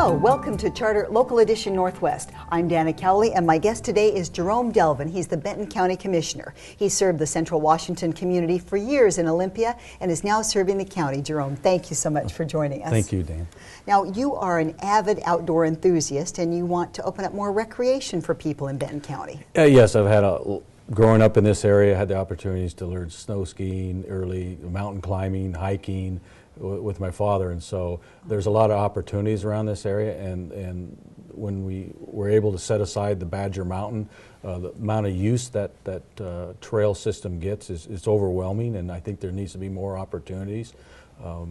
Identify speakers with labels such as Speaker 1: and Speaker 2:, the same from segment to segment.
Speaker 1: Hello, welcome to Charter Local Edition Northwest. I'm Dana Cowley, and my guest today is Jerome Delvin. He's the Benton County Commissioner. He served the Central Washington community for years in Olympia and is now serving the county. Jerome, thank you so much for joining us.
Speaker 2: Thank you, Dan.
Speaker 1: Now, you are an avid outdoor enthusiast, and you want to open up more recreation for people in Benton County.
Speaker 2: Yes, I've had growing up in this area, I had the opportunities to learn snow skiing early, mountain climbing, hiking with my father, and so there's a lot of opportunities around this area, and when we were able to set aside the Badger Mountain, the amount of use that trail system gets is overwhelming, and I think there needs to be more opportunities.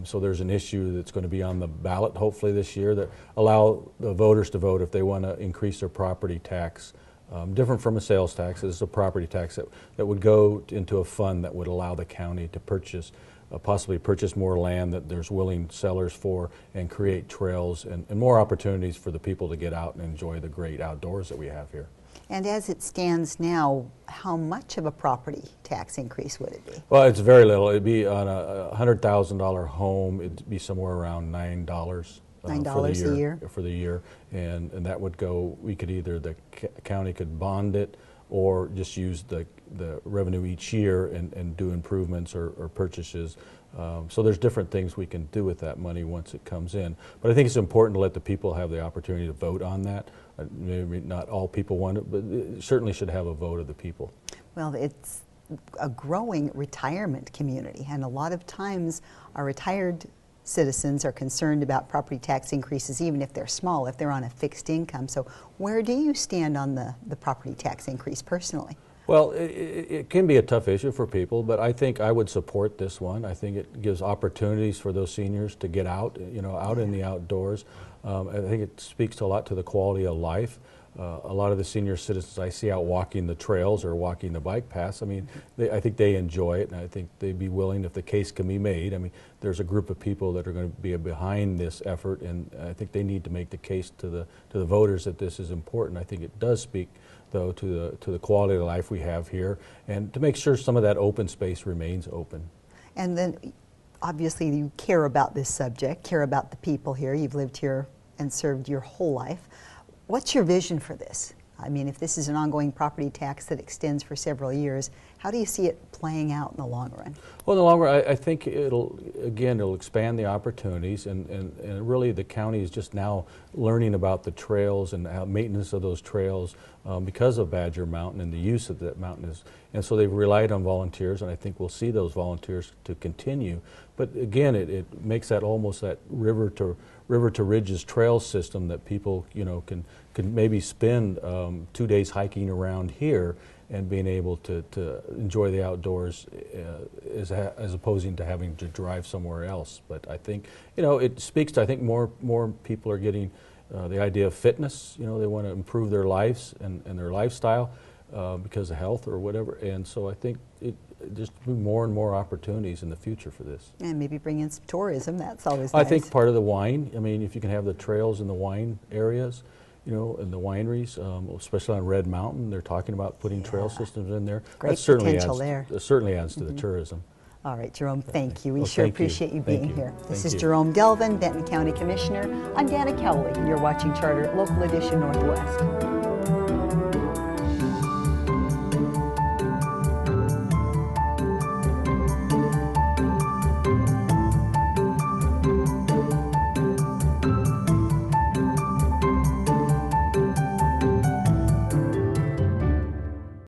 Speaker 2: So there's an issue that's going to be on the ballot hopefully this year that allow the voters to vote if they want to increase their property tax. Different from a sales tax, it's a property tax that would go into a fund that would allow the county to purchase, possibly purchase more land that there's willing sellers for, and create trails and more opportunities for the people to get out and enjoy the great outdoors that we have here.
Speaker 1: And as it stands now, how much of a property tax increase would it be?
Speaker 2: Well, it's very little. It'd be on a $100,000 home, it'd be somewhere around $9.
Speaker 1: $9
Speaker 2: for the year, and that would go, we could either, the county could bond it or just use the revenue each year and do improvements or purchases. So there's different things we can do with that money once it comes in. But I think it's important to let the people have the opportunity to vote on that. Maybe not all people want it, but it certainly should have a vote of the people.
Speaker 1: Well, it's a growing retirement community, and a lot of times our retired citizens are concerned about property tax increases, even if they're small, if they're on a fixed income. So where do you stand on the property tax increase personally?
Speaker 2: Well, it can be a tough issue for people, but I think I would support this one. I think it gives opportunities for those seniors to get out, out in the outdoors. I think it speaks a lot to the quality of life. A lot of the senior citizens I see out walking the trails or walking the bike paths, I think they enjoy it, and I think they'd be willing, if the case can be made. There's a group of people that are going to be behind this effort, and I think they need to make the case to the voters that this is important. I think it does speak, though, to the quality of life we have here, and to make sure some of that open space remains open. And
Speaker 1: then, obviously, you care about this subject, care about the people here. You've lived here and served your whole life. What's your vision for this? If this is an ongoing property tax that extends for several years, how do you see it playing out in the long run?
Speaker 2: Well, in the long run, I think it'll expand the opportunities, and really the county is just now learning about the trails and how maintenance of those trails because of Badger Mountain and the use of that mountain is, and so they've relied on volunteers, and I think we'll see those volunteers to continue. But again, it makes that almost that river to ridges trail system that people can maybe spend 2 days hiking around here and being able to enjoy the outdoors as opposing to having to drive somewhere else. But I think it speaks to, I think more people are getting the idea of fitness. They want to improve their lives and their lifestyle because of health or whatever, and so I think there's more and more opportunities in the future for this.
Speaker 1: And maybe bring in some tourism, that's always nice.
Speaker 2: I think part of the wine, if you can have the trails in the wine areas, in the wineries, especially on Red Mountain, they're talking about putting trail systems in there.
Speaker 1: Great
Speaker 2: that
Speaker 1: potential there.
Speaker 2: It certainly adds to the tourism.
Speaker 1: All right, Jerome, thank you. We sure appreciate you being here. This is
Speaker 2: you.
Speaker 1: Jerome Delvin, Benton County Commissioner. I'm Dana Cowley, and you're watching Charter Local Edition Northwest.